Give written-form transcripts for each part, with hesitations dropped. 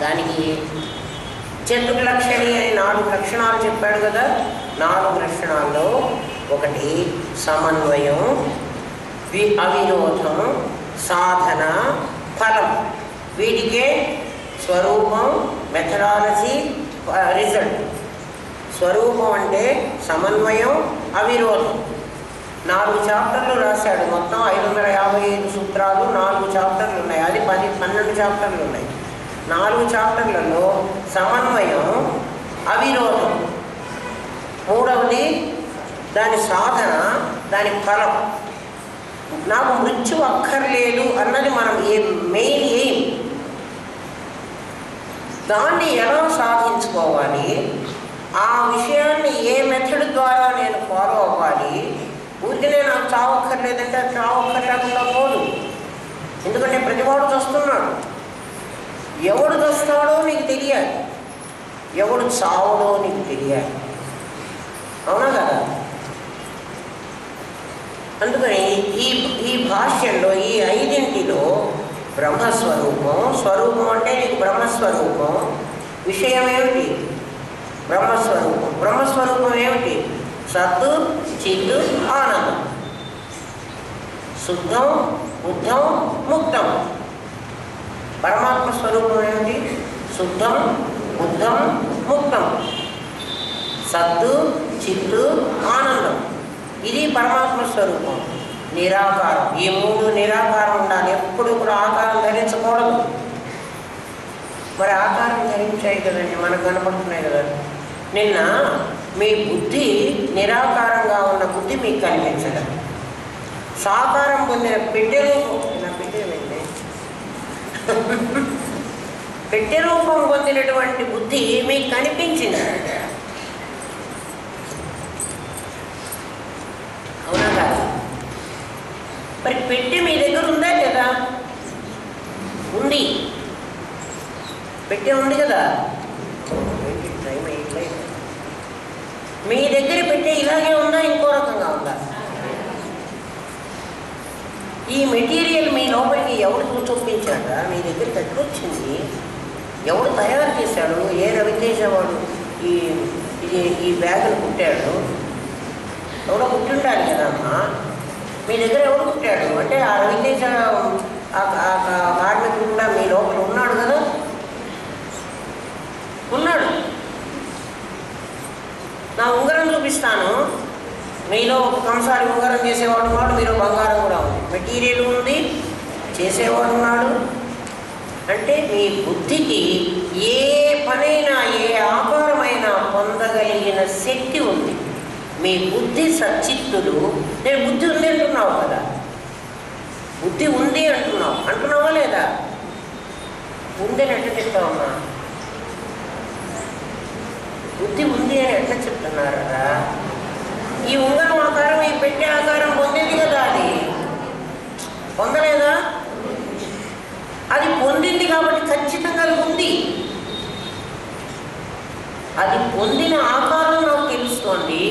దానికి చతుర్లక్షణి అని 4 లక్షణాలు చెప్పాడు కదా. 4 లక్షణాల్లో ఒకటి సమన్వయం, అవిరోధం, సాధన, ఫలం. వీటికే స్వరూపం, మెథడాలజీ, రిజల్ట్. స్వరూపం అంటే సమన్వయం, అవిరోధం. 4 చాప్టర్లు రాశాడు. మొత్తం 555 సూత్రాలు, 4 చాప్టర్లు ఉన్నాయి. అది 12 చాప్టర్లు ఉన్నాయి. 4 చాప్టర్లలో సమన్వయం, అవిరోధం, మూడవది దాని సాధన, దాని ఫలం. నాకు మృత్యు అక్కర్లేదు అన్నది మనం మెయిన్ ఎయిమ్. దాన్ని ఎలా సాధించుకోవాలి, ఆ విషయాన్ని ఏ మెథడ్ ద్వారా నేను ఫాలో అవ్వాలి. ఊరికనే నాకు చావక్కర్లేదంటే అది చావక్కర్లేకుండా పోదు. ఎందుకంటే ప్రతివాడు చస్తున్నాడు. ఎవడు చస్తాడో నీకు తెలియాలి, ఎవడు చావడో నీకు తెలియాలి. అవునా కదా? అందుకని ఈ భాష్యంలో ఈ 5 బ్రహ్మస్వరూపం, స్వరూపం అంటే నీకు బ్రహ్మస్వరూపం. విషయం ఏమిటి? బ్రహ్మస్వరూపం. బ్రహ్మస్వరూపం ఏమిటి? సత్తు, చిత్తు, ఆనందం. శుద్ధం, బుద్ధం, ముక్తం. పరమాత్మ స్వరూపం ఏమిటి? శుద్ధం, బుద్ధం, ముక్తం. సత్తు, చిత్తు, ఆనందం. ఇది పరమాత్మ స్వరూపం. నిరాకారం. ఈ 3 నిరాకారం ఉండాలి. ఎప్పుడు కూడా ఆకారం ధరించకూడదు. మరి ఆకారం ధరించాయి కదండి, మనకు కనపడుతున్నాయి కదా. నిన్న మీ బుద్ధి నిరాకారంగా ఉన్న బుద్ధి మీకు కనిపించదు. సాకారం పొందిన పెట్టె రూపం పొందినటువంటి బుద్ధి మీకు కనిపించింది. అవునా కాదు? మరి పెట్టె మీ దగ్గర ఉందా లేదా? ఉంది. పెట్టె ఉంది కదా. మీ దగ్గర పెట్టె ఇలాగే ఉందా, ఇంకో రకంగా ఉందా? ఈ మెటీరియల్ మీ లోపలికి ఎవరు చూపించాక మీ దగ్గరికి ఎక్కడ వచ్చింది? ఎవడు తయారు చేశాడు? ఏ రవితేజ వాడు ఈ బ్యాగులు కుట్టాడు? ఎవడో కుట్టుండాలి కదా అమ్మా. మీ దగ్గర ఎవడు కుట్టాడు అంటే ఆ రవితేజ కార్మికుడు కూడా మీ లోపల ఉన్నాడు కదా. ఉన్నాడు. నా ఉంగరం చూపిస్తాను. మీలో ఒక కంసారి ఉంగరం చేసేవాడు ఉన్నాడు, మీలో బంగారం కూడా ఉంది. మెటీరియల్ ఉంది, చేసేవాడు ఉన్నాడు. అంటే మీ బుద్ధికి ఏ పనైనా ఏ ఆకారమైనా పొందగలిగిన శక్తి ఉంది. మీ బుద్ధి సచ్చిత్తులు. నేను బుద్ధి ఉంది అంటున్నావు కదా, బుద్ధి ఉంది అంటున్నావా లేదా? ఉంది అని ఎట్లా చెప్తావమ్మా? బుద్ధి ఉంది అని ఎట్లా చెప్తున్నారా? ఈ ఉంగరం ఆకారం, ఈ పెట్టే ఆకారం పొందేది కదా. అది పొందలేదా? అది పొందింది కాబట్టి ఖచ్చితంగా ఉంది. అది పొందిన ఆకారం నాకు తెలుస్తోంది.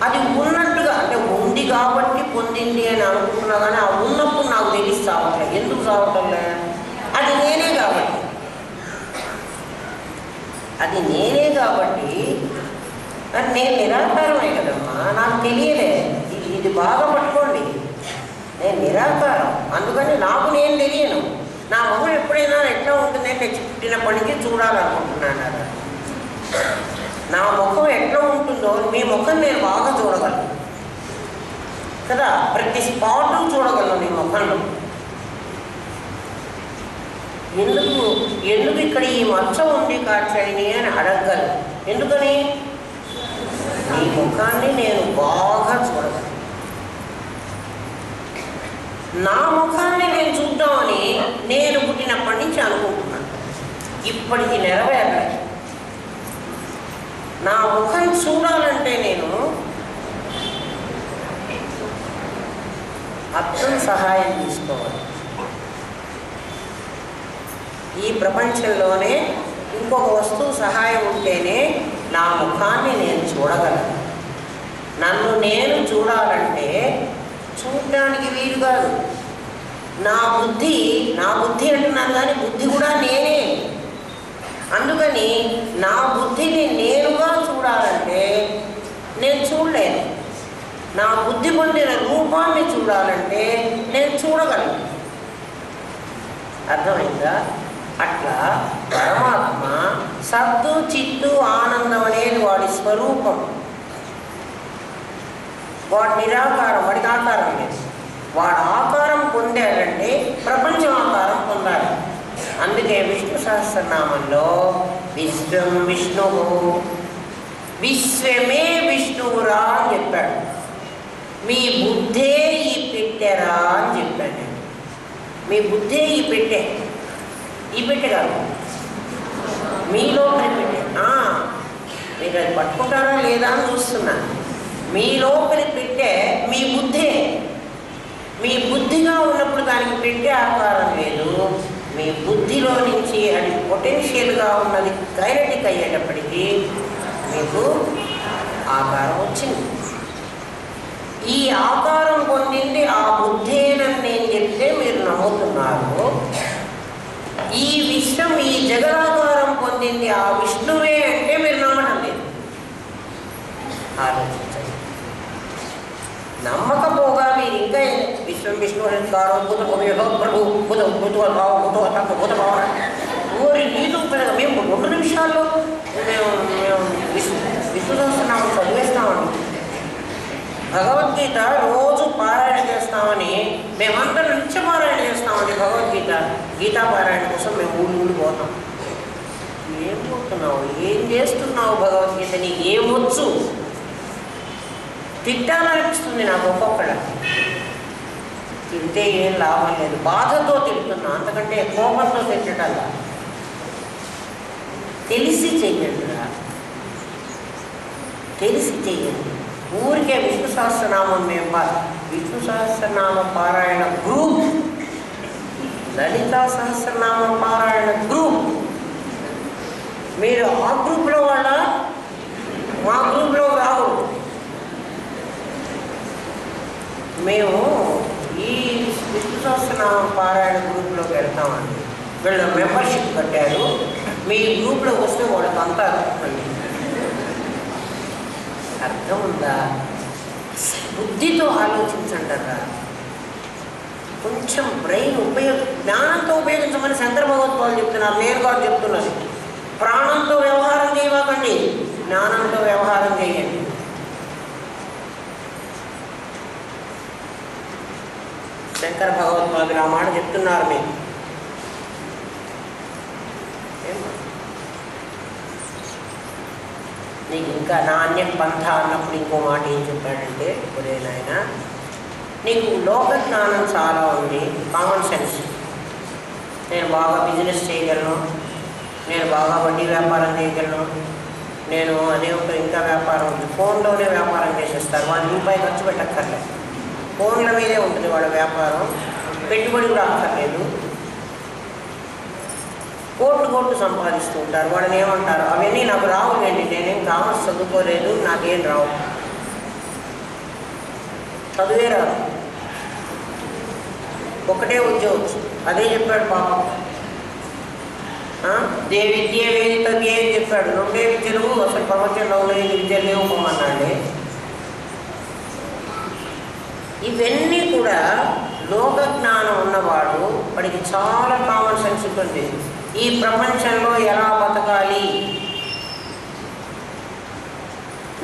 అది ఉన్నట్టుగా అంటే ఉంది కాబట్టి పొందింది అని అనుకుంటున్నా, కానీ ఆ ఉన్నప్పుడు నాకు తెలిసి చావట్లేదు. ఎందుకు చావటంలే? అది నేనే కాబట్టి. అది నేనే కాబట్టి నేను నిరాకారమే కదమ్మా. నాకు తెలియలే. ఇది బాగా పట్టుకోండి. నేను నిరాకారం, అందుకని నాకు నేను తెలియను. నా మొహం ఎప్పుడైనా ఎట్లా ఉంటుందని తెచ్చి పుట్టినప్పటి నుంచి చూడాలనుకుంటున్నాను. నా ముఖం ఎట్లా ఉంటుందో మీ ముఖం నేను బాగా చూడగలను కదా. ప్రతి స్పాటు చూడగలను నీ ముఖంలో. ఎందుకు ఇక్కడ ఈ మచ్చ ఉంది కాచాయిని అని అడగగలను. ఎందుకని? నీ ముఖాన్ని నేను బాగా చూడగలను. నా ముఖాన్ని నేను చూద్దామని నేను పుట్టినప్పటి నుంచి అనుకుంటున్నాను. ఇప్పటికి నెరవేరలేదు. నా ముఖం చూడాలంటే నేను అర్థం సహాయం తీసుకోవాలి. ఈ ప్రపంచంలోనే ఇంకొక వస్తువు సహాయం ఉంటేనే నా ముఖాన్ని నేను చూడగలను. నన్ను నేను చూడాలంటే చూడడానికి వీలు కాదు. నా బుద్ధి అంటున్నాను, కానీ బుద్ధి కూడా నేనే. అందుకని నా బుద్ధిని నేనుగా చూడాలంటే నేను చూడలేను. నా బుద్ధి పొందిన రూపాన్ని చూడాలంటే నేను చూడగలను. అర్థమైందా? అట్లా పరమాత్మ సత్తు చిత్తు ఆనందం అనేది వాడి స్వరూపం. వాడు నిరాకారం, వాడికి ఆకారం లేదు. వాడు ఆకారం పొందాడంటే ప్రపంచం ఆకారం పొందాలి. అందుకే విష్ణు సహస్రనామంలో విశ్వం విష్ణువు, విశ్వమే విష్ణువురా అని చెప్పాడు. మీ బుద్ధే ఈ పెట్టెరా అని చెప్పాను నేను. మీ బుద్ధే ఈ పెట్టె, ఈ పెట్టె కాదు, మీలోపలి పెట్టె. మీరు అది పట్టుకుంటారా లేదా అని చూస్తున్నాను. మీ లోపలి పెట్టె మీ బుద్ధే. మీ బుద్ధిగా ఉన్నప్పుడు దానికి పెట్టే ఆకారం లేదు. మీ బుద్ధిలో నుంచి అది పొటెన్షియల్గా ఉన్నది కైనటిక్ అయ్యేటప్పటికీ మీకు ఆకారం వచ్చింది. ఈ ఆకారం పొందింది ఆ బుద్ధేనని నేను చెప్తే మీరు నమ్ముతున్నారు. ఈ విశ్వం, ఈ జగదాకారం పొందింది ఆ విష్ణువే అంటే మీరు నమ్మడం లేదు. ఆలోచించండి. నమ్మకపోగా మీరు ఇంకా విశ్వం విష్ణు కారం భూత ప్రభు భూత భూతభావం భూత తత్వ భూత భావన ఊరి నీళ్ళు మేము 2 నిమిషాల్లో మేము విష్ణు సహస్రనామం చదివేస్తామండి. భగవద్గీత రోజు పారాయణ చేస్తామని మేమందరం నిత్య పారాయణ చేస్తామండి. భగవద్గీత గీతా పారాయణ కోసం మేము ఊళ్ళు పోతాం. ఏం పోతున్నావు, ఏం చేస్తున్నావు? భగవద్గీత నీకు ఏమొచ్చు? తిట్టాలనిపిస్తుంది నాకు ఒక్కొక్కడ. తింటే ఏం లాభం లేదు, బాధతో తింటున్నా, అంతకంటే కోపంతో తిట్టటల్లా. తెలిసి చెయ్యండిరా, తెలిసి చెయ్యండి. ఊరికే విష్ణు సహస్రనామం మేము విష్ణు సహస్రనామ పారాయణ గ్రూప్, లలితా సహస్రనామ పారాయణ గ్రూప్. మీరు ఆ గ్రూప్లో వాళ్ళ మా గ్రూప్లో రాకూడదు. మేము ఈ విష్ణు సహస్రనామ పారాయణ గ్రూప్లోకి వెళ్తామండి. వీళ్ళు మెంబర్షిప్ కట్టారు. మీ గ్రూప్లోకి వస్తే వాళ్ళకి అంతా అండి. అర్థం ఉందా? బుద్ధితో ఆలోచించంటారా. కొంచెం బ్రెయిన్ జ్ఞానంతో ఉపయోగించమని శంకర భగవత్పాదులు చెప్తున్నారు. నేను కూడా చెప్తున్నాను. ప్రాణంతో వ్యవహారం చేయకండి, జ్ఞానంతో వ్యవహారం చేయండి. శంకర భగవత్పాదులు ఆ మాట చెప్తున్నారు. మీకు నీకు ఇంకా నాణ్యం పంథ అన్నప్పుడు ఇంకో మాట ఏం చెప్పాడంటే, ఒరే నాయన, నీకు లోక జ్ఞానం చాలా ఉంది, కామన్ సెన్స్. నేను బాగా బిజినెస్ చేయగలను, నేను బాగా వడ్డీ వ్యాపారం చేయగలను, నేను అదే ఒక ఇంకా వ్యాపారం ఉంది. ఫోన్లోనే వ్యాపారం చేసేస్తారు. ₹1 ఖర్చు పెట్టక్కర్లేదు. ఫోన్ల మీదే ఉంటుంది వాళ్ళ వ్యాపారం. పెట్టుబడి కూడా అక్కర్లేదు. కోట్లు సంపాదిస్తూ ఉంటారు. వాళ్ళని ఏమంటారు? అవన్నీ నాకు రావులేండి, నేనేం కామర్స్ చదువుకోలేదు, నాకేం రావు, చదువే రాదు, ఒకటే ఉద్యోగం. అదే చెప్పాడు పాపం. విద్య వేదిక ఏం చెప్పాడు? 2 విద్యలు అసలు ప్రపంచంలో ఉన్న విద్యలు లేవుకోమన్నాడు. ఇవన్నీ కూడా లోక జ్ఞానం ఉన్నవాడు, వాడికి చాలా కామన్ సెన్స్ ఉంటుంది. ఈ ప్రపంచంలో ఎలా బతకాలి,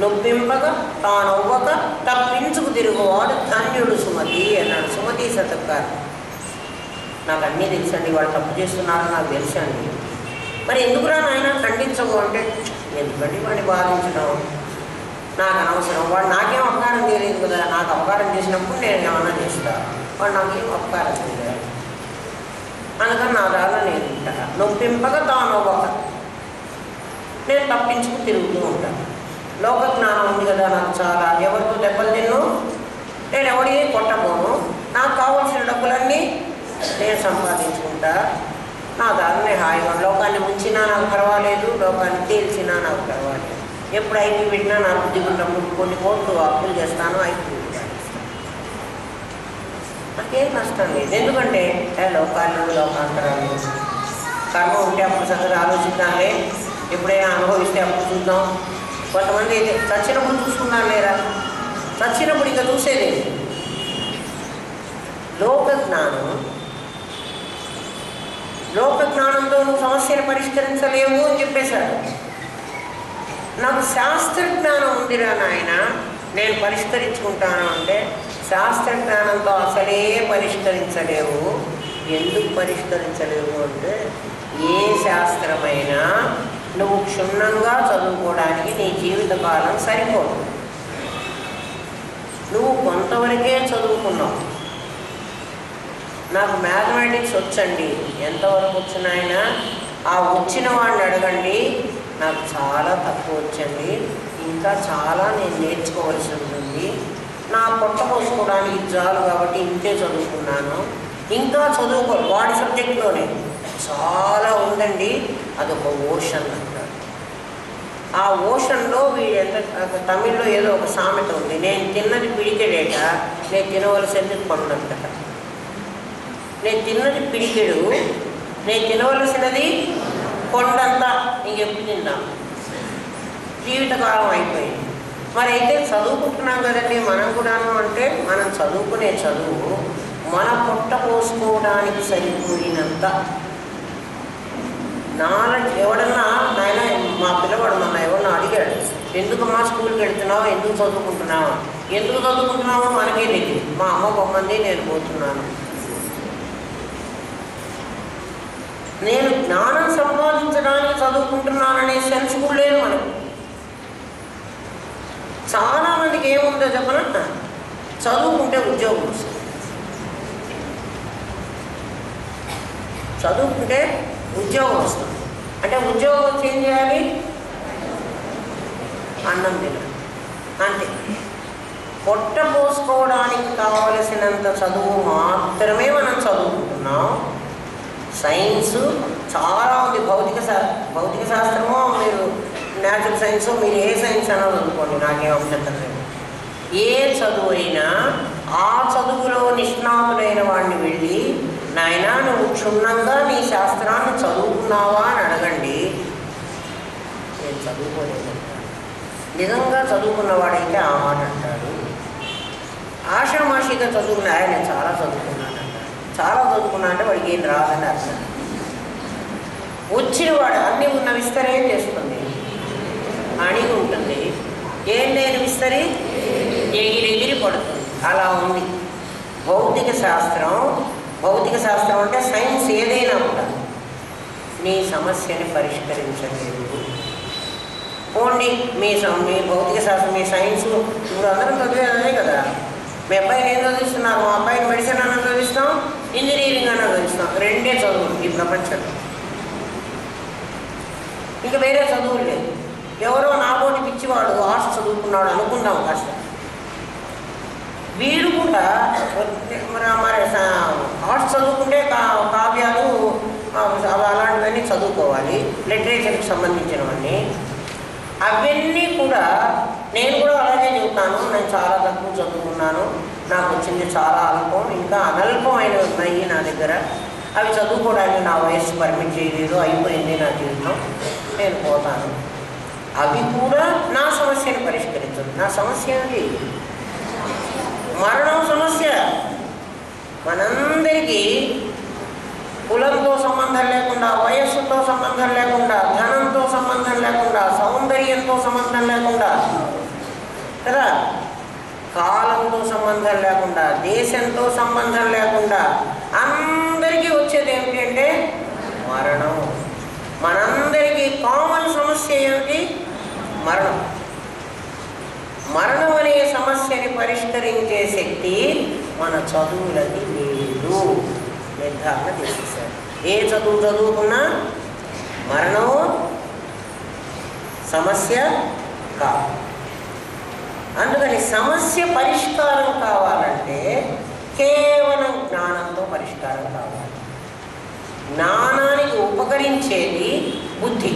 నొప్పింపక తానవ్వక తప్పించుకు తిరుగువాడు ధన్యుడు సుమతి అన్నాడు సుమతి శతకారు. నాకు అన్నీ తెలుసండి, వాళ్ళు తప్పు చేస్తున్నారని నాకు తెలుసండి. మరి ఎందుకురా నాయన ఖండించవు అంటే, ఎందుకండి వాడిని బాధించడం నాకు అనవసరం. వాడు నాకేం అపకారం చేయలేదు కదా, నాకు అపకారం చేసినప్పుడు నేను ఏమన్నా చేస్తాను, వాడు నాకేం అపకారం చేయలేదు, అందుకని నా దారిలో నేను ఉంటాను. నొప్పింపక తానవ్వక నేను తప్పించుకు తిరుగుతూ ఉంటాను. లోక జ్ఞానం ఉంది కదా నాకు చాలా. ఎవరితో దెబ్బలు తిన్ను, నేను ఎవడిని కొట్టబోను, నాకు కావాల్సిన డబ్బులన్నీ నేను సంపాదించుకుంటా, నా దారిని హాయిగా. లోకాన్ని ముంచినా నాకు పర్వాలేదు, లోకాన్ని తేల్చినా నాకు పర్వాలేదు. ఎప్పుడు ఐపీ పెట్టినా నాకు బుద్ధి ఉన్నప్పుడు కొన్ని కోట్లు అప్పులు చేస్తాను, ఐపీ నాకేం నష్టం లేదు. ఎందుకంటే లోకాలు లోకాంతరాలు కర్మ ఉంటే అప్పుడు సంగతి ఆలోచిద్దాంలే, ఎప్పుడైనా అనుభవిస్తే అప్పుడు చూద్దాం. కొంతమంది అయితే చచ్చినప్పుడు చూసుకున్నాను లేరా, చచ్చినప్పుడు ఇక చూసేది లోకజ్ఞానంతో నువ్వు సమస్యను పరిష్కరించలేవు అని చెప్పేశాడు. నాకు శాస్త్రజ్ఞానం ఉందిరా నాయన, నేను పరిష్కరించుకుంటాను అంటే శాస్త్రజ్ఞానంతో అసలే పరిష్కరించలేవు. ఎందుకు పరిష్కరించలేవు అంటే ఏ శాస్త్రమైనా నువ్వు క్షుణ్ణంగా చదువుకోవడానికి నీ జీవితకాలం సరిపోదు. నువ్వు కొంతవరకే చదువుకున్నావు. నాకు మ్యాథమెటిక్స్ వచ్చండి, ఎంతవరకు వచ్చినాయినా ఆ వచ్చిన వాడిని అడగండి, నాకు చాలా తక్కువ వచ్చండి, ఇంకా చాలా నేను నేర్చుకోవాల్సి ఉంటుంది, నా పొట్ట పోసుకోవడానికి చాలు కాబట్టి ఇంతే చదువుకున్నాను, ఇంకా చదువుకోవాలి వాడి సబ్జెక్టులోనే చాలా ఉందండి, అదొక ఓషన్ అంటారు. ఆ ఓషన్లో వీడు తమిళ్లో ఏదో ఒక సామెత ఉంది, నేను తిన్నది పిడికెడేట, నేను తినవలసింది కొండంత. నేను తిన్నది పిడికెడు, నేను తినవలసినది కొండంతా. ఇంకెప్పుడు తిన్నాను, జీవితకాలం అయిపోయింది. మరి అయితే చదువుకుంటున్నాం కదండి మనం కూడాను. అంటే మనం చదువుకునే చదువు మన పొట్ట పోసుకోవడానికి సరిపోయినంత నాలెడ్జ్. ఎవడన్నా నాయన మా పిల్లవాడు మొన్న ఎవరన్నా అడిగాడు, ఎందుకు మా స్కూల్కి వెళ్తున్నావు, ఎందుకు చదువుకుంటున్నావు, ఎందుకు చదువుకుంటున్నావో మనకే తెలియదు. మా అమ్మ బొమ్మంది, నేను పోతున్నాను. నేను జ్ఞానం సంపాదించడానికి చదువుకుంటున్నాననే సెన్స్ కూడా లేదు మనకు. చాలామందికి ఏముందో చెప్పన, చదువుకుంటే ఉద్యోగం వస్తుంది, చదువుకుంటే ఉద్యోగం వస్తుంది. అంటే ఉద్యోగం వచ్చి ఏం చేయాలి, అన్నం తినాలి అంతే. పొట్ట పోసుకోవడానికి కావలసినంత చదువు మాత్రమే మనం చదువుకుంటున్నాం. సైన్స్ చాలా ఉంది, భౌతిక శాస్త్రమో మీరు న్యాచురల్ సైన్సో మీరు ఏ సైన్స్ అన్నా చదువుకోండి, నాకేం అభ్యంతరం లేదు. ఏ చదువు అయినా ఆ చదువులో నిష్ణాతులైన వాడిని వెళ్ళి, నాయన నువ్వు క్షుణ్ణంగా నీ శాస్త్రాన్ని చదువుకున్నావా అని అడగండి. నేను చదువుకోలేదంటాడు. నిజంగా చదువుకున్నవాడైతే ఆ మాట అంటాడు. ఆషామాషిగా చదువుకున్నా, నేను చాలా చదువుకున్నాను అంటాడు. చాలా చదువుకున్నా అంటే వాడికి ఏం రాదని అర్థం. వచ్చిన వాడు అన్నీ ఉన్న విస్తరి ఏం చేస్తుంది, అణిగి ఉంటుంది. ఏం లేని విస్తరి ఎగిరి పడుతుంది. అలా ఉంది భౌతిక శాస్త్రం. భౌతిక శాస్త్రం అంటే సైన్స్ ఏదైనా కూడా నీ సమస్యని పరిష్కరించలేదు. ఓన్లీ మీ భౌతిక శాస్త్రం, మీ సైన్స్ ఇప్పుడు అందరం చదివేదే కదా. మీ అబ్బాయిని ఏం చదివిస్తున్నారు, మా అబ్బాయిని మెడిసిన్ అన్న చదివిస్తాం, ఇంజనీరింగ్ అన్న చదివిస్తాం. రెండే చదువులు ఈ ప్రపంచంలో, ఇంకా వేరే చదువులు లేదు. ఎవరో నాబోటి పిచ్చివాడు ఆర్ట్స్ చదువుకున్నాడు అనుకుందాం కాస్త, వీడు కూడా మరి ఆర్ట్స్ చదువుకుంటే కావ్యాలు అలాంటివన్నీ చదువుకోవాలి, లిటరేచర్కి సంబంధించినవన్నీ. అవన్నీ కూడా నేను కూడా అలాగే చెబుతాను, నేను చాలా తక్కువ చదువుకున్నాను, నాకు వచ్చింది చాలా అల్పం, ఇంకా అనల్పమైనవి ఉన్నాయి నా దగ్గర, అవి చదువుకోవడానికి నా వయస్సు పర్మిట్ చేయలేదు, అయిపోయింది నా జీవితం, నేను పోతాను. అవి కూడా నా సమస్యను పరిష్కరించదు. నా సమస్య ఏంటి, మరణం సమస్య. మనందరికీ కులంతో సంబంధం లేకుండా, వయస్సుతో సంబంధం లేకుండా, ధనంతో సంబంధం లేకుండా, సౌందర్యంతో సంబంధం లేకుండా కదా, కాలంతో సంబంధం లేకుండా, దేశంతో సంబంధం లేకుండా అందరికీ వచ్చేది ఏమిటి అంటే మరణం. మనందరికీ కామన్ సమస్య ఏమిటి, మరణం. మరణం అనే సమస్యని పరిష్కరించే శక్తి మన చదువులకి లేదు, నిర్ధారణ చేసేసారు. ఏ చదువు చదువుకున్నా మరణం సమస్య కాదు. అందుకని సమస్య పరిష్కారం కావాలంటే కేవలం జ్ఞానంతో పరిష్కారం కావాలి. జ్ఞానానికి ఉపకరించేది బుద్ధి.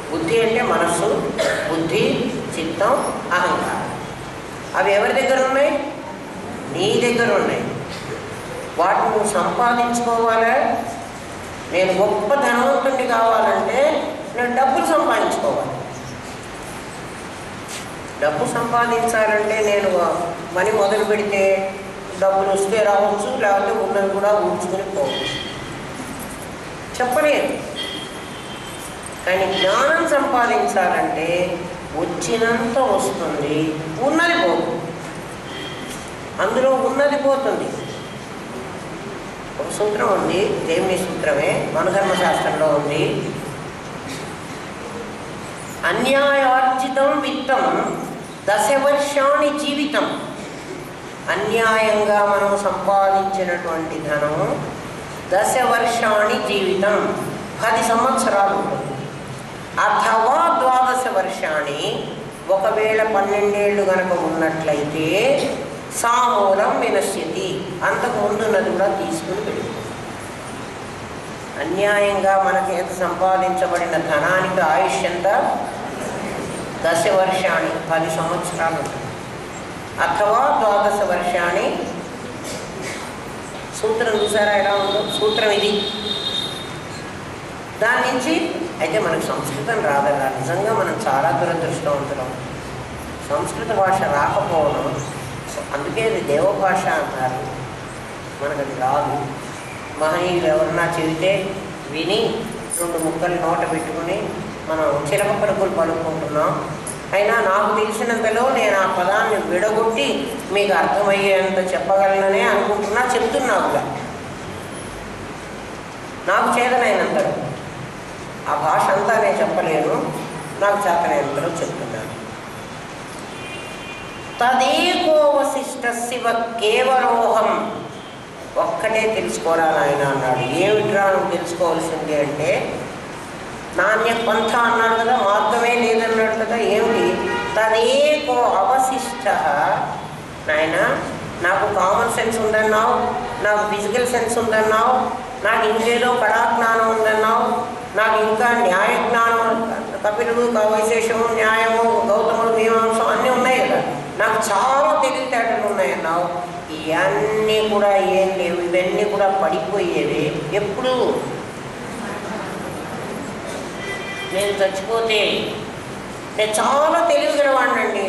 బుద్ధి అంటే మనస్సు, బుద్ధి, చిత్తం, అహంకారం. అవి ఎవరి దగ్గర ఉన్నాయి, నీ దగ్గర ఉన్నాయి. వాటిని నువ్వు సంపాదించుకోవాలా, నేను గొప్ప ధనవంతుడిని కావాలంటే నేను డబ్బులు సంపాదించుకోవాలి. డబ్బు సంపాదించాలంటే నేను పని మొదలు పెడితే డబ్బులు వస్తే రావచ్చు, లేకపోతే ఉన్నది కూడా ఊడ్చుకుని పోవచ్చు, చెప్పలేదు. కానీ జ్ఞానం సంపాదించాలంటే వచ్చినంత వస్తుంది, ఉన్నది పోతుంది. అందులో ఉన్నది పోతుంది. ఒక సూత్రం ఉంది, జైమిని సూత్రమే, మనధర్మశాస్త్రంలో ఉంది. అన్యాయార్జితం విత్తం 10 వర్షాణి జీవితం. అన్యాయంగా మనం సంపాదించినటువంటి ధనం 10 వర్షాణి జీవితం, 10 సంవత్సరాలు ఉంటుంది. అథవా 12 వర్షాణి, ఒకవేళ 12 ఏళ్ళు కనుక ఉన్నట్లయితే సామూలం వినశ్యతి, అంతకు ముందున్నది కూడా తీసుకుని వెళ్ళిపోతుంది. అన్యాయంగా మనకి ఎంత సంపాదించబడిన ధనానికి ఆయుష్ ఎంత? 10 వర్షాణి, 10 సంవత్సరాలు ఉంటుంది. అథవా 12 వర్షాణి. సూత్రం చూసారా ఎలా ఉందో? సూత్రం ఇది. దాని నుంచి అయితే మనకు సంస్కృతం రాదరా, నిజంగా మనం చాలా దురదృష్టవంతులం. సంస్కృత భాష రాకపోవడం, అందుకే అది దేవభాష అంటారు. మనకు అది రాదు. మహనీయులు ఎవరన్నా చెబితే విని 2 ముక్కలు నోట పెట్టుకుని మనం చిలక పలుకులు పలుకుంటున్నాం. అయినా నాకు తెలిసినంతలో నేను ఆ పదాన్ని విడగొట్టి మీకు అర్థమయ్యేంత చెప్పగలననే అనుకుంటున్నా, చెప్తున్నా కూడా. నాకు చేతనైనంతలో, ఆ భాష అంతా నేను చెప్పలేను, నాకు చేతనైనంతలో చెప్తున్నాను. తదేకో వశిష్ట శివ కేవలోహం. ఒక్కటే తెలుసుకోరా నాయన అన్నాడు. ఏమిట్రా నువ్వు తెలుసుకోవాల్సింది అంటే, నాణ్య పంథ అన్నాడు కదా, మార్గమే లేదన్నాడు కదా, ఏమిటి? తదేకో అవశిష్ట. నాయన, నాకు కామన్ సెన్స్ ఉందన్నావు, నాకు ఫిజికల్ సెన్స్ ఉందన్నావు, నాకు ఇంకేదో కళాజ్ఞానం ఉందన్నావు, నాకు ఇంకా న్యాయ జ్ఞానం, కపిలుడు, వైశేషము, న్యాయము, గౌతముడు, మీమాంసం అన్నీ ఉన్నాయి కదా, నాకు చాలా తెలివితేటలు ఉన్నాయన్నావు. ఇవన్నీ కూడా ఏం లేవు, ఇవన్నీ కూడా పడిపోయేవి. ఎప్పుడు నేను చచ్చిపోతే నేను చాలా తెలివిగలవాడినండి,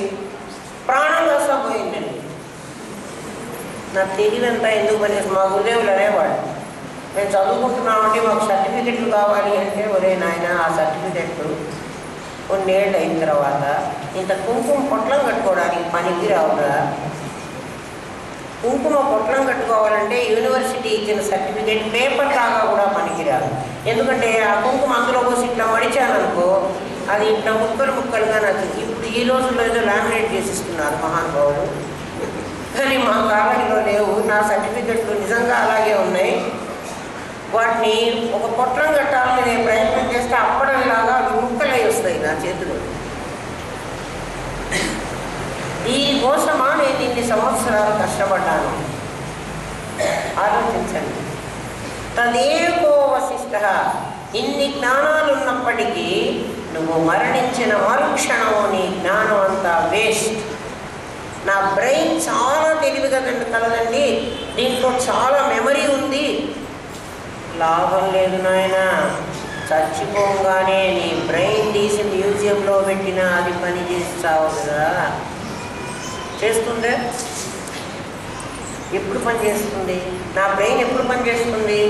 ప్రాణం కాస్తా పోయిందండి. నా తెలివంతా ఎందుకు పని? మా గురుదేవులు అనేవాడు, మేము చదువుకుంటున్నామంటే మాకు సర్టిఫికెట్లు కావాలి అంటే, ఒరే నాయన ఆ సర్టిఫికెట్లు కొన్నేళ్ళు అయిన తర్వాత ఇంత కుంకుమ పొట్లం కట్టుకోవడానికి పనికి రావుగా. కుంకుమ పొట్లం కట్టుకోవాలంటే యూనివర్సిటీ ఇచ్చిన సర్టిఫికేట్ పేపర్ లాగా కూడా పనికిరాదు. ఎందుకంటే ఆ కుంకుమ అందులో పోసి ఇట్లా మడిచాననుకో, అది ఇట్లా ముక్కలు ముక్కలుగా నాకు. ఇప్పుడు ఈ రోజుల్లో ఏదో లామినేట్ చేసిస్తున్నారు మహానుభావులు, కానీ మా కాలంలో లేవు. నా సర్టిఫికెట్లు నిజంగా అలాగే ఉన్నాయి. వాటిని ఒక పొట్లం కట్టాలని నేను ప్రయత్నం చేస్తే అప్పడంలాగా అవి ముక్కలై వస్తాయి నా చేతులు. దీనికోసమా నేను ఇన్ని సంవత్సరాలు కష్టపడ్డాను? ఆలోచించండి. తదేకో వశిష్ట. ఇన్ని జ్ఞానాలు ఉన్నప్పటికీ నువ్వు మరణించిన మరుక్షణము నీ జ్ఞానం అంతా వేస్ట్. నా బ్రెయిన్ చాలా తెలివిగా కలదండి, దీంట్లో చాలా మెమరీ ఉంది. లాభం లేదు నాయన. చచ్చిపోగానే నీ బ్రెయిన్ తీసి మ్యూజియంలో పెట్టినా అది పని చేస్తావు కదా. చేస్తుందే? ఎప్పుడు పని చేస్తుంది? నా బ్రెయిన్ ఎప్పుడు పని చేస్తుంది?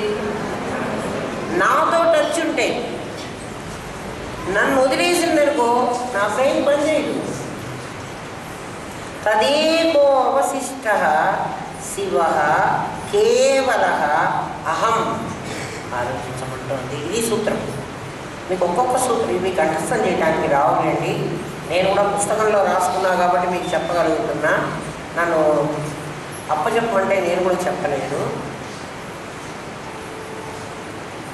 నాతో టచ్ ఉంటే. నన్ను వదిలేసిందనుకో నా బ్రెయిన్ పని చేయదు. తదేకో అవశిష్ట శివ కేవల అహం. ఆలోచించమంటుంది. ఇది సూత్రం. మీకు ఒక్కొక్క సూత్రం ఇవి కంఠస్థం చేయడానికి రావాలండి. నేను కూడా పుస్తకంలో రాసుకున్నా కాబట్టి మీకు చెప్పగలుగుతున్నా. నన్ను అప్పచెప్పమంటే నేను కూడా చెప్పలేను.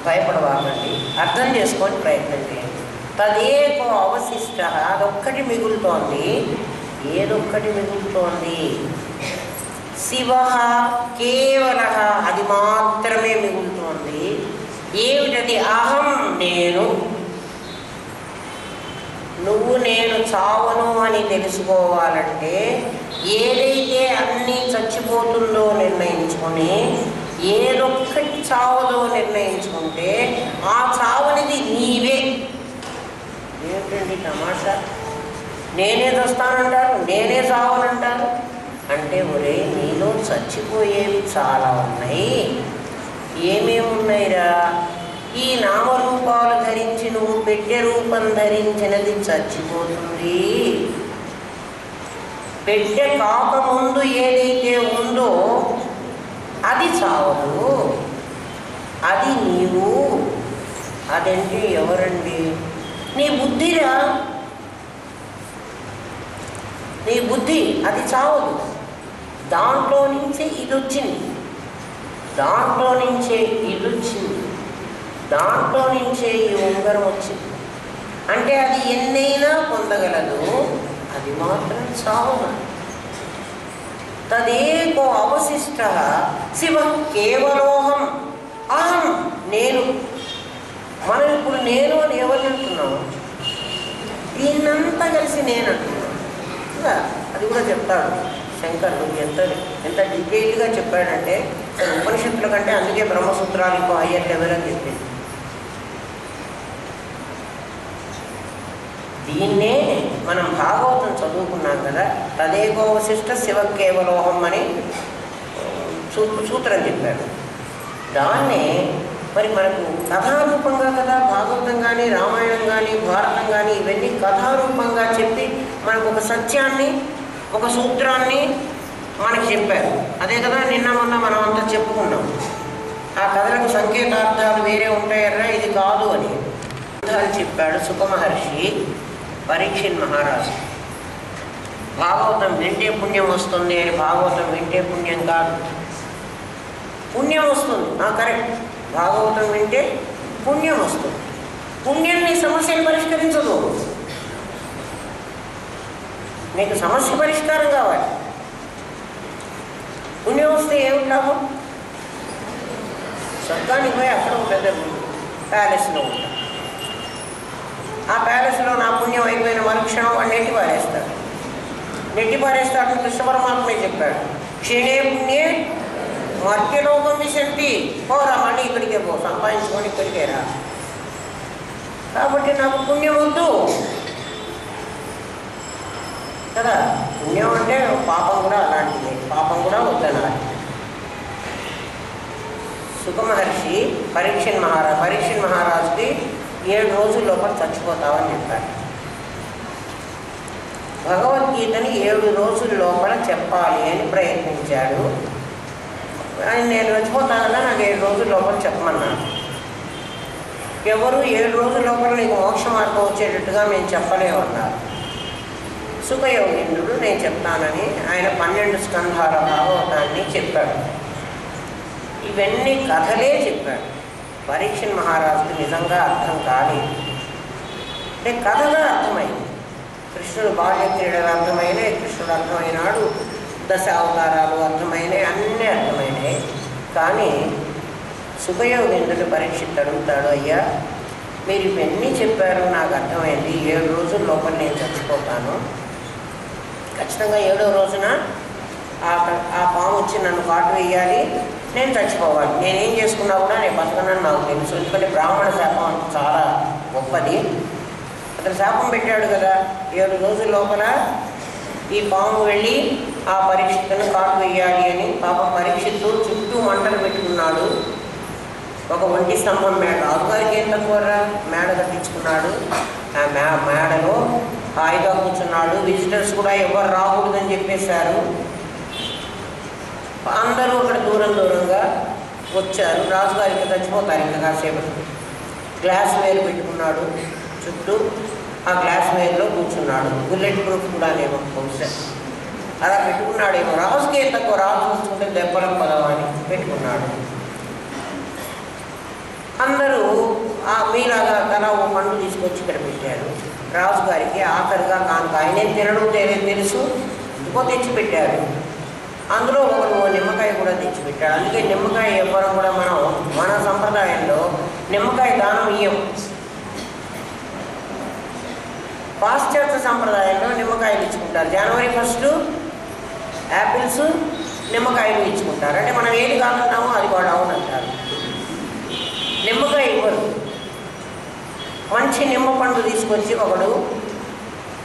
భయపడవాలండి, అర్థం చేసుకొని ప్రయత్నం చేయండి. తదేకో అవశిష్ట. అదొక్కటి మిగులుతోంది. ఏదొక్కటి మిగులుతోంది? శివ కేవల. అది మాత్రమే మిగులుతోంది. ఏమిటది? అహం, నేను. నువ్వు నేను చావను అని తెలుసుకోవాలంటే ఏదైతే అన్నీ చచ్చిపోతుందో నిర్ణయించుకొని ఏదొక్కటి చావదో నిర్ణయించుకుంటే ఆ చావనిది నీవే. ఏమిటండి తమాషా? నేనే చస్తానంటారు, నేనే చావనంటారు. అంటే ఒరే, నీలో చచ్చిపోయేవి చాలా ఉన్నాయి. ఏమేమున్నాయిరా? ఈ నామరూపాలు ధరించి నువ్వు పెట్టె రూపం ధరించినది చచ్చిపోతుంది. పెట్టె కాకముందు ఏదైతే ఉందో అది చావదు, అది నీవు. అదంటే ఎవరండి? నీ బుద్ధిరా. నీ బుద్ధి, అది చావదు. దాంట్లో నుంచే ఇది వచ్చింది, దాంట్లో నుంచే ఇది వచ్చింది, దాంట్లో నుంచే ఈ ఉంగరం వచ్చింది. అంటే అది ఎన్నైనా పొందగలదు, అది మాత్రం చావదు. తదేకో అవశిష్ట శివ కేవలోహం అహం, నేను. మనం ఇప్పుడు నేను అని ఎవరు అంటున్నాం? దీన్నంతా కలిసి నేను అంటున్నాను. అది కూడా చెప్తాడు శంకరుడు. ఎంత డీటెయిల్గా చెప్పాడంటే ఉపనిషత్తుల కంటే అందుకే బ్రహ్మసూత్రాలు ఇంకో హయ్యర్ లెవెల్ అని చెప్పింది. దీన్నే మనం భాగవతం చదువుకున్నాం కదా, తదేకోవశిష్ట శివ కేవలోహం అని సూత్రం చెప్పాడు. దాన్నే మరి మనకు కథారూపంగా కదా భాగవతం కానీ, రామాయణం కానీ, భారతం కానీ ఇవన్నీ కథారూపంగా చెప్పి మనకు ఒక సత్యాన్ని, ఒక సూత్రాన్ని మనకి చెప్పారు. అదే కదా నిన్న మొన్న మనం అంతా చెప్పుకున్నాం. ఆ కథలకు సంకేతార్థాలు వేరే ఉంటాయరా, ఇది కాదు అని చెప్పాడు సుఖమహర్షి పరీక్షిత్ మహారాజు. భాగవతం వింటే పుణ్యం వస్తుంది అని. భాగవతం వింటే పుణ్యం కాదు, పుణ్యం వస్తుంది. కరెక్ట్, భాగవతం వింటే పుణ్యం వస్తుంది. పుణ్యాన్ని సమస్యను పరిష్కరించదు. నీకు సమస్య పరిష్కారం కావాలి. పుణ్యం వస్తే ఏమిటి లాభం? స్వర్గానికి పోయి అక్కడ ఒక పెద్ద ప్యాలెస్లో ఉంటాం. ఆ ప్యాలెస్లో నా పుణ్యం అయిపోయిన మరుక్షణం వాడు నెట్టి పారేస్తాడు. నెట్టి పారేస్తాడని కృష్ణ పరమాత్మే చెప్పాడు. క్షీణే పుణ్యే మర్త్యలోకం విశంతి, పోరా మళ్ళీ ఇక్కడికే పో, సంపాదించుకొని ఇక్కడికే రా. కాబట్టి నాకు పుణ్యం వద్దు కదా. పుణ్యం అంటే పాపం కూడా అలాంటిది, పాపం కూడా వద్దనాలి. సుఖమహర్షి పరీక్షిత్ మహారాజుకి 7 రోజుల లోపల చచ్చిపోతావని చెప్పాడు. భగవద్గీతని 7 రోజుల లోపల చెప్పాలి అని ప్రయత్నించాడు. నేను చచ్చిపోతానన్నా నాకు 7 రోజుల లోపల చెప్పమన్నాను. ఎవరు 7 రోజుల లోపల నీకు మోక్ష మార్గం వచ్చేటట్టుగా మేము చెప్పలేమన్నారు. సుఖయోగేంద్రుడు నేను చెప్తానని ఆయన 12 స్కంధాల భాగవతాన్ని చెప్పాడు. ఇవన్నీ కథలే చెప్పాడు. పరీక్షిత్ మహారాజుకి నిజంగా అర్థం కాలేదు. అంటే కథగా అర్థమైంది. కృష్ణుడు బాల్య క్రీడలు అర్థమైనాయి, కృష్ణుడు అర్థమైనాడు, 10 అవతారాలు అర్థమైనాయి, అన్నీ అర్థమైనాయి. కానీ సుఖయోగేంద్రుడు పరీక్షిత్ అడుగుతాడు, అయ్యా మీరు ఇవన్నీ చెప్పారు, నాకు అర్థమైంది. 7 రోజుల లోపల నేను చచ్చిపోతాను. ఖచ్చితంగా 7వ రోజున ఆ పాము వచ్చి నన్ను కాటు వేయాలి, నేను చచ్చిపోవాలి. నేనేం చేసుకున్నా కూడా నేను బతకనని నాకు తెలుసు. ఎందుకంటే బ్రాహ్మణ శాపం అంటే చాలా గొప్పది. అతను శాపం పెట్టాడు కదా, 7 రోజుల లోపల ఈ పాము వెళ్ళి ఆ పరీక్షిత్తును కాటు వేయాలి అని. పాపం పరీక్షిత్తు చుట్టూ మంటలు పెట్టుకున్నాడు. ఒక ఒంటి స్తంభం మేడ, రాజుగారికి ఏం తక్కువరా, మేడ కట్టించుకున్నాడు. ఆ మేడలో హాయిగా కూర్చున్నాడు. విజిటర్స్ కూడా ఎవరు రాకూడదని చెప్పేశారు. అందరూ అక్కడ దూరంగా వచ్చారు. రాజుగారికి చచ్చిపోతారు ఇంకా కాసేపు. గ్లాస్ వేర్ పెట్టుకున్నాడు చుట్టూ. ఆ గ్లాస్ వేర్లో కూర్చున్నాడు. బుల్లెట్ ప్రూఫ్ కూడా నేమో బహుశా అలా పెట్టుకున్నాడేమో. రాజుకి ఏం తక్కువ, రాజు చూసుకుంటే దెబ్బలకు పదవని పెట్టుకున్నాడు. అందరూ మీలాగా తన ఓ పండు తీసుకొచ్చి ఇక్కడ పెట్టారు. రాజుగారికి ఆఖరిగా కానుక ఆయనే తినడం తెలుసు, ఇంకో తెచ్చిపెట్టారు. అందులో ఒకరు నిమ్మకాయ కూడా తెచ్చిపెట్టాడు. అందుకే నిమ్మకాయ ఇవ్వడం కూడా మన సంప్రదాయంలో నిమ్మకాయ దానం ఇయ్యం. పాశ్చాత్య సంప్రదాయంలో నిమ్మకాయలు ఇచ్చుకుంటారు. జనవరి 1 యాపిల్స్, నిమ్మకాయలు ఇచ్చుకుంటారు. అంటే మనం ఏది కాకుంటామో అది కూడా అవునంటారు. నిమ్మకాయ ఇవ్వరు. మంచి నిమ్మ పండు తీసుకొచ్చి ఒకడు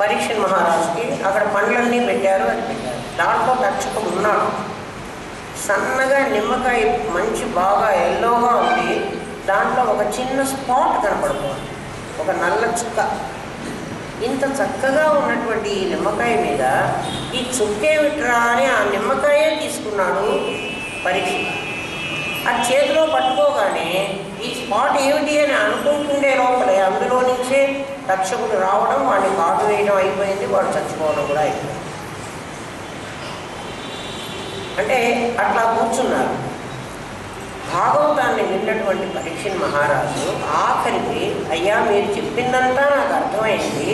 పరీక్షణ్ మహారాజుకి అక్కడ పండ్లన్నీ పెట్టారు, అది పెట్టారు. దాంట్లో తక్షకుడు ఉన్నాడు. సన్నగా నిమ్మకాయ మంచి బాగా ఎల్లోగా ఉంది. దాంట్లో ఒక చిన్న స్పాట్ కనపడుతుంది, ఒక నల్ల చుక్క. ఇంత చక్కగా ఉన్నటువంటి ఈ నిమ్మకాయ మీద ఈ చుక్కేమిట్రా అని ఆ నిమ్మకాయే తీసుకున్నాడు పరీక్ష. ఆ చేతిలో పట్టుకోగానే ఈ స్పాట్ ఏమిటి అని అనుకుంటుండే లోపలే అందులో నుంచే తక్షకుడు రావడం, వాడిని కాటు వేయడం అయిపోయింది, వాడు చచ్చిపోవడం కూడా అయిపోయింది. అంటే అట్లా కూర్చున్నారు. భాగవతాన్ని విన్నటువంటి పరీక్షణ్ మహారాజు ఆఖరికి, అయ్యా మీరు చెప్పిందంతా నాకు అర్థమైంది,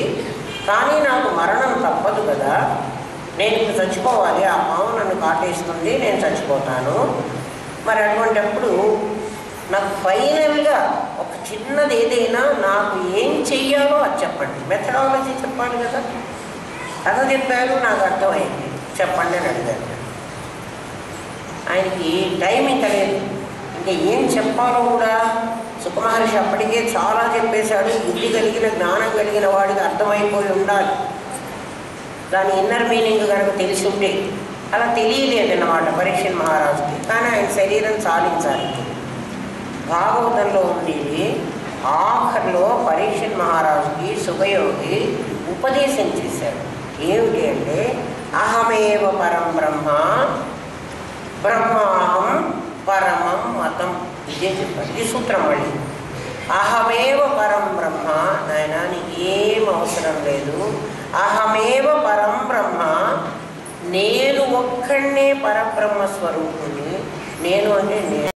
కానీ నాకు మరణం తప్పదు కదా, నేను ఇప్పుడు చచ్చిపోవాలి, ఆ పాము నన్ను కాటేస్తుంది, నేను చచ్చిపోతాను. మరి అటువంటిప్పుడు నాకు ఫైనల్గా ఒక చిన్నది ఏదైనా నాకు ఏం చెయ్యాలో అది చెప్పండి. మెథడాలజీ చెప్పాలి కదా. కథ చెప్పారు, నాకు అర్థమైంది, చెప్పండి అని అడిగారు. ఆయనకి టైం ఇంకా లేదు, ఇంకా ఏం చెప్పాలో కూడా. సుఖమహర్షి అప్పటికే చాలా చెప్పేశాడు. బుద్ధి కలిగిన జ్ఞానం కలిగిన వాడికి అర్థమైపోయి ఉండాలి, దాని ఇన్నర్ మీనింగ్ కనుక తెలిసి ఉంటే. అలా తెలియలేదన్నమాట పరీక్షణ్ మహారాజుకి. కానీ ఆయన శరీరం చాలించాలి. భాగవతంలో ఉండేది ఆఖరిలో పరీక్షణ్ మహారాజుకి సుఖయోగి ఉపదేశం చేశాడు. ఏమిటి అంటే, అహమేవ పరం బ్రహ్మ బ్రహ్మాహం పరమం మతం. ఇదే చెప్పాడు. ఇది సూత్రం మళ్ళీ. అహమేవ పరం బ్రహ్మ, నాయన నీకు ఏం అవసరం లేదు. అహమేవ పరం బ్రహ్మ, నేను ఒక్కడే పరబ్రహ్మ స్వరూపుని. నేను అంటే నేను.